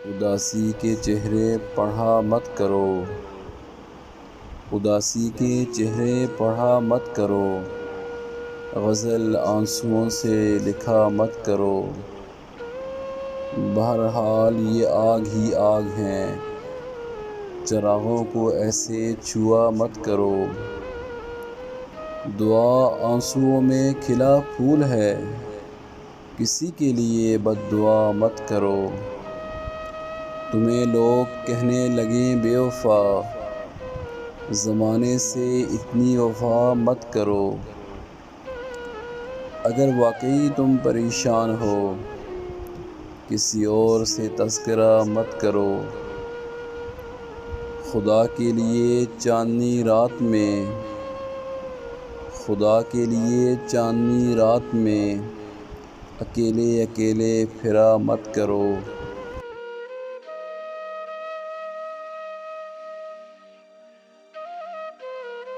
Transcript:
اداسی کے چہرے پڑھا مت کرو، اداسی کے چہرے پڑھا مت کرو، غزل آنسوؤں سے لکھا مت کرو۔ بہرحال یہ آگ ہی آگ ہیں، چراغوں کو ایسے چھوا مت کرو۔ دعا آنسوؤں میں کھلا پھول ہے، کسی کے لیے بد دعا مت کرو۔ تمہیں لوگ کہنے لگیں بے وفا، زمانے سے اتنی وفا مت کرو۔ اگر واقعی تم پریشان ہو، کسی اور سے تذکرہ مت کرو۔ خدا کے لیے چاندنی رات میں، خدا کے لیے چاندنی رات میں، اکیلے اکیلے پھرا مت کرو۔